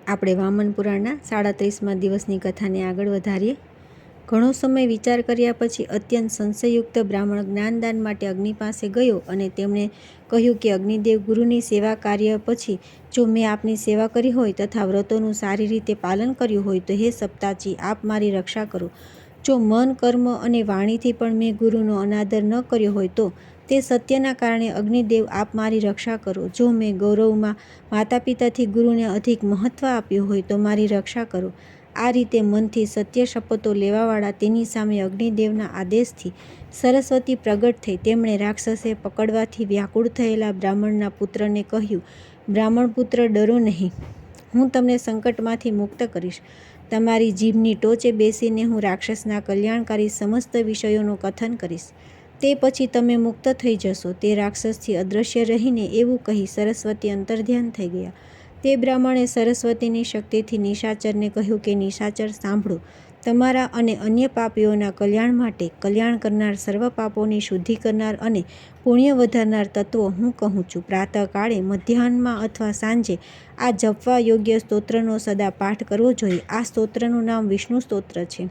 આપણે વામન પુરાણના 37મા દિવસની કથાને આગળ વધારીએ. ઘણો સમય વિચાર કર્યા પછી અત્યંત સંશયયુક્ત બ્રાહ્મણ જ્ઞાનદાન માટે અગ્નિ પાસે ગયો અને તેમણે કહ્યું કે અગ્નિદેવ, ગુરુની સેવા કાર્ય પછી જો મેં આપની સેવા કરી હોય તથા વ્રતોનું સારી રીતે પાલન કર્યું હોય તો હે સપ્તાચી, આપ મારી રક્ષા કરો. જો મન, કર્મ અને વાણીથી પણ મેં ગુરુનો અનાદર ન કર્યો હોય તો તે સત્યના કારણે અગ્નિદેવ, આપ મારી રક્ષા કરો. જો મેં ગૌરવમાં માતા પિતાથી ગુરુને અધિક મહત્વ આપ્યું હોય તો મારી રક્ષા કરો. આ રીતે મનથી સત્ય શપથો લેવાવાળા તેની સામે અગ્નિદેવના આદેશથી સરસ્વતી પ્રગટ થઈ. તેમણે રાક્ષસે પકડવાથી વ્યાકુળ થયેલા બ્રાહ્મણના પુત્રને કહ્યું, બ્રાહ્મણ પુત્ર, ડરો નહીં, હું તમને સંકટમાંથી મુક્ત કરીશ. તમારી જીભની ટોચે બેસીને હું રાક્ષસના કલ્યાણકારી સમસ્ત વિષયોનું કથન કરીશ. તે પછી તમે મુક્ત થઈ જશો. તે રાક્ષસથી અદૃશ્ય રહીને એવું કહી સરસ્વતી અંતર્ધ્યાન થઈ ગયા. તે બ્રાહ્મણે સરસ્વતીની શક્તિથી નિશાચરને કહ્યું કે નિશાચર, સાંભળો, તમારા અને અન્ય પાપીઓના કલ્યાણ માટે કલ્યાણ કરનાર, સર્વ પાપોની શુદ્ધિ કરનાર અને પુણ્ય વધારનાર તત્વો હું કહું છું. પ્રાતઃકાળે, મધ્યાહનમાં અથવા સાંજે આ જપવા યોગ્ય સ્તોત્રનો સદા પાઠ કરવો જોઈએ. આ સ્તોત્રનું નામ વિષ્ણુ સ્તોત્ર છે.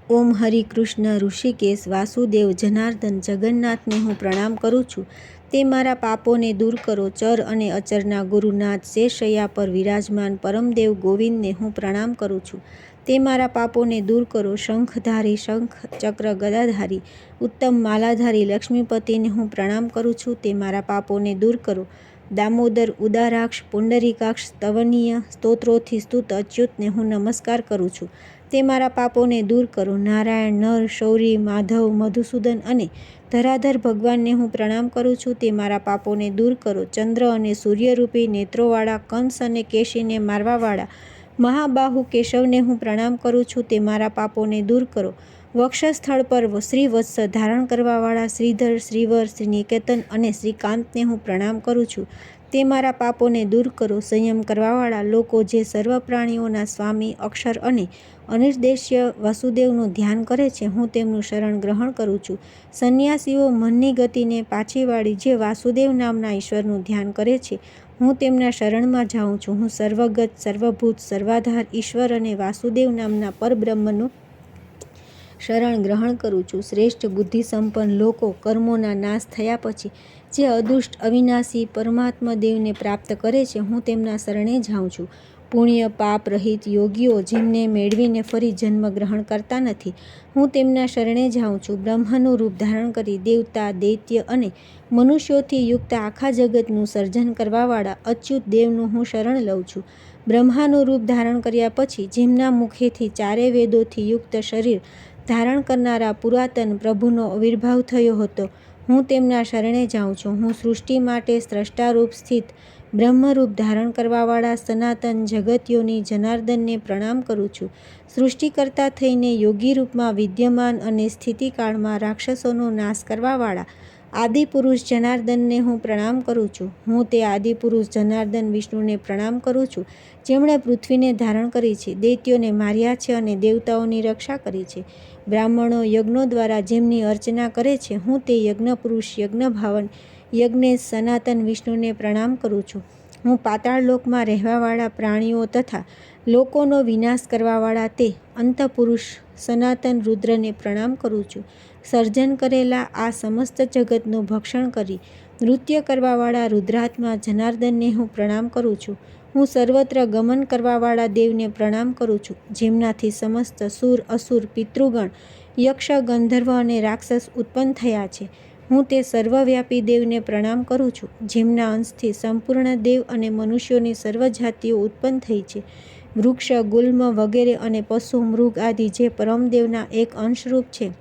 ઓમ હરિ કૃષ્ણ ઋષિકેશ વાસુદેવ જનાર્દન જગન્નાથને હું પ્રણામ કરું છું. તે મારા પાપોને દૂર કરો. ચર અને અચરના ગુરુનાથ શેષશૈયા પર વિરાજમાન પરમદેવ ગોવિંદને હું પ્રણામ કરું છું. તે મારા પાપોને દૂર કરો. શંખધારી, શંખ ચક્ર ગદાધારી, ઉત્તમ માલાધારી લક્ષ્મીપતિને હું પ્રણામ કરું છું. તે મારા પાપોને દૂર કરો. દામોદર, ઉદારાક્ષ, પુંડરીકાક્ષ, સ્તવનીય સ્તોત્રોથી સ્તુત અચ્યુતને હું નમસ્કાર કરું છું. તે મારા પાપોને દૂર કરો. નારાયણ, નર, શૌરી, માધવ, મધુસૂદન અને ધરાધર ભગવાનને હું પ્રણામ કરું છું. તે મારા પાપોને દૂર કરો. ચંદ્ર અને સૂર્યરૂપી નેત્રોવાળા, કંસ અને કેશીને મારવાવાળા મહાબાહુ કેશવને હું પ્રણામ કરું છું. તે મારા પાપોને દૂર કરો. વક્ષસ્થળ પર શ્રીવત્સ ધારણ કરવાવાળા શ્રીધર, શ્રીવર, શ્રીનિકેતન અને શ્રીકાંતને હું પ્રણામ કરું છું. તે મારા પાપોને દૂર કરો. સંયમ કરવાવાળા લોકો જે સર્વ પ્રાણીઓના સ્વામી, અક્ષર અને અનિર્દેશ્ય વાસુદેવનું ધ્યાન કરે છે, હું તેમનું શરણ ગ્રહણ કરું છું. સંન્યાસીઓ મનની ગતિને પાછી વાળી જે વાસુદેવ નામના ઈશ્વરનું ધ્યાન કરે છે, હું તેમના શરણમાં જાઉં છું. હું સર્વગત, સર્વભૂત, સર્વાધાર ઈશ્વર અને વાસુદેવ નામના પરબ્રહ્મનું શરણ ગ્રહણ કરું છું. શ્રેષ્ઠ બુદ્ધિસંપન્ન લોકો કર્મોના નાશ થયા પછી જે અદુષ્ટ, અવિનાશી પરમાત્મદેવને પ્રાપ્ત કરે છે, હું તેમના શરણે જાઉં છું. પુણ્ય પાપ રહિત યોગીઓ જેમને મેળવીને ફરી જન્મ ગ્રહણ કરતા નથી, હું તેમના શરણે જાઉં છું. બ્રહ્મનું રૂપ ધારણ કરી દેવતા, દૈત્ય અને મનુષ્યોથી યુક્ત આખા જગતનું સર્જન કરવાવાળા અચ્યુત દેવનું હું શરણ લઉં છું. બ્રહ્માનું રૂપ ધારણ કર્યા પછી જેમના મુખેથી ચારે વેદોથી યુક્ત શરીર ધારણ કરનારા પુરાતન પ્રભુનો આવિર્ભાવ થયો હતો, હું તેમના શરણે જાઉં છું. હું સૃષ્ટિ માટે સ્રષ્ટારૂપ સ્થિત બ્રહ્મરૂપ ધારણ કરવાવાળા સનાતન જગતયોની જનાર્દનને પ્રણામ કરું છું. સૃષ્ટિકર્તા થઈને યોગી રૂપમાં વિદ્યમાન અને સ્થિતિકાળમાં રાક્ષસોનો નાશ કરવાવાળા આદિપુરુષ જનાર્દનને હું પ્રણામ કરું છું. હું તે આદિપુરુષ જનાર્દન વિષ્ણુને પ્રણામ કરું છું, જેમણે પૃથ્વીને ધારણ કરી છે, દૈત્યોને માર્યા છે અને દેવતાઓની રક્ષા કરી છે. બ્રાહ્મણો યજ્ઞો દ્વારા જેમની અર્ચના કરે છે, હું તે યજ્ઞપુરુષ, યજ્ઞભાવન, યજ્ઞેશ સનાતન વિષ્ણુને પ્રણામ કરું છું. હું પાતાળ લોકમાં રહેવાવાળા પ્રાણીઓ તથા લોકોનો વિનાશ કરવાવાળા તે અંતઃપુરુષ સનાતન રુદ્રને પ્રણામ કરું છું. સર્જન કરેલા આ સમસ્ત જગતનું ભક્ષણ કરી નૃત્ય કરવાવાળા રુદ્રાત્મા જનાર્દનને હું પ્રણામ કરું છું. હું સર્વત્ર ગમન કરવાવાળા દેવને પ્રણામ કરું છું, જેમનાથી સમસ્ત સુર, અસુર, પિતૃગણ, યક્ષ, ગંધર્વ અને રાક્ષસ ઉત્પન્ન થયા છે. હું તે સર્વવ્યાપી દેવને પ્રણામ કરું છું, જેમના અંશથી સંપૂર્ણ દેવ અને મનુષ્યોની સર્વ જાતિઓ ઉત્પન્ન થઈ છે. વૃક્ષ, ગુલ્મ વગેરે અને પશુ, મૃગ આદિ જે પરમદેવના એક અંશરૂપ છે,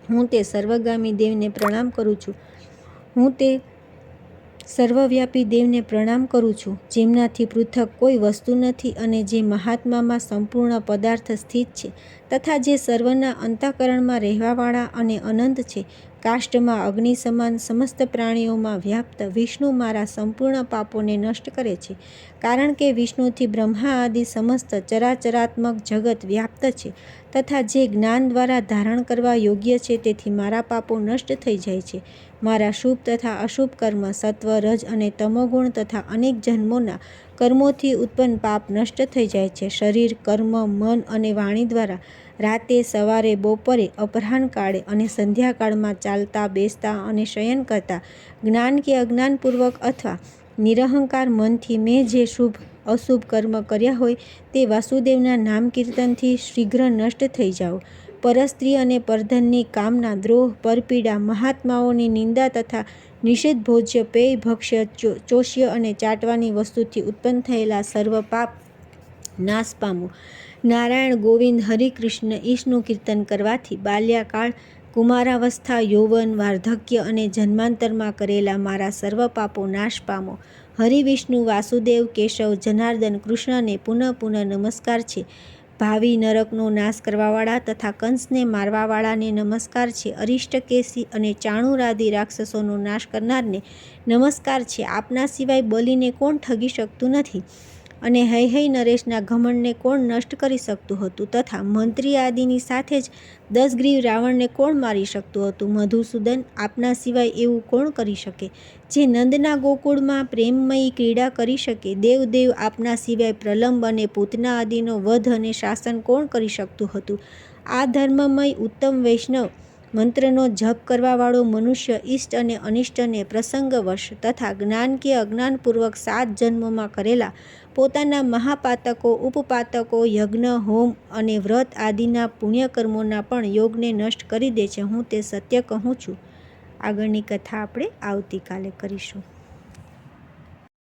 હું તે સર્વગામી દેવને પ્રણામ કરું છું. હું તે સર્વવ્યાપી દેવને પ્રણામ કરું છું, જેમનાથી પૃથક કોઈ વસ્તુ નથી અને જે મહાત્મામાં સંપૂર્ણ પદાર્થ સ્થિત છે તથા જે સર્વના અંતઃકરણમાં રહેવાવાળા અને અનંત છે. કાષ્ટમાં અગ્નિ સમાન સમસ્ત પ્રાણીઓમાં વ્યાપ્ત વિષ્ણુ મારા સંપૂર્ણ પાપોને નષ્ટ કરે છે. કારણ કે વિષ્ણુથી બ્રહ્મા આદિ સમસ્ત ચરાચરાત્મક જગત વ્યાપ્ત છે, તથા જે જ્ઞાન દ્વારા ધારણ કરવા યોગ્ય છે તેથી મારા પાપો નષ્ટ થઈ જાય છે. મારા શુભ તથા અશુભ કર્મ, સત્વ, રજ અને તમોગુણ તથા અનેક જન્મોના કર્મોથી ઉત્પન્ન પાપ નષ્ટ થઈ જાય છે. શરીર, કર્મ, મન અને વાણી દ્વારા રાતે, સવારે, બપોરે, અપરાહ્ન કાળે અને સંધ્યાકાળમાં ચાલતા, બેસતા અને શયન કરતા જ્ઞાન કે અજ્ઞાનપૂર્વક અથવા નિરહંકાર મનથી મેં જે શુભ અશુભ કર્મ કર્યા હોય તે વાસુદેવના નામ કીર્તનથી શીઘ્ર નષ્ટ થઈ જાઓ. પરસ્ત્રી અને પરધનની કામના, દ્રોહ, પરપીડા, મહાત્માઓની નિંદા તથા નિષેધ ભોજ્ય, પેય, ભક્ષ્ય, ચોષ્ય અને ચાટવાની વસ્તુથી ઉત્પન્ન થયેલા સર્વ પાપ નાશ પામો. નારાયણ, ગોવિંદ, હરિકૃષ્ણ, ઈશનું કીર્તન કરવાથી બાલ્યકાળ, કુમારાવસ્થા, યૌવન, વાર્ધક્ય અને જન્માંતરમાં કરેલા મારા સર્વ પાપો નાશ પામો. હરિ, વિષ્ણુ, વાસુદેવ, કેશવ, જનાર્દન, કૃષ્ણને પુનઃ પુનઃ નમસ્કાર છે. ભાવિ, નરકનો નાશ કરવાવાળા તથા કંસને મારવાવાળાને નમસ્કાર છે. અરિષ્ટકેશી અને ચાણૂરાદિ રાક્ષસોનો નાશ કરનારને નમસ્કાર છે. આપના સિવાય બલિને કોણ ઠગી શકતું નથી અને હૈહય નરેશના ઘમંડને કોણ નષ્ટ કરી શકતું હતું તથા મંત્રી આદિની સાથે જ 10 ગ્રીવ રાવણને કોણ મારી શકતું હતું? મધુસૂદન, આપના સિવાય એવું કોણ કરી શકે જે નંદના ગોકુળમાં પ્રેમમયી ક્રીડા કરી શકે? દેવ, આપના સિવાય પ્રલંબ અને પૂતના આદિનો વધ અને શાસન કોણ કરી શકતું હતું? આ ધર્મમય ઉત્તમ વૈષ્ણવ મંત્રનો જપ કરવાવાળો મનુષ્ય ઇષ્ટ અને અનિષ્ટને પ્રસંગવશ તથા જ્ઞાન કે અજ્ઞાનપૂર્વક 7 જન્મોમાં કરેલા પોતાના મહાપાતકો, ઉપપાતકો, યજ્ઞ, હોમ અને વ્રત આદિના પુણ્યકર્મોના પણ યોગને નષ્ટ કરી દે છે. હું તે સત્ય કહું છું. આગળની કથા આપણે આવતીકાલે કરીશું.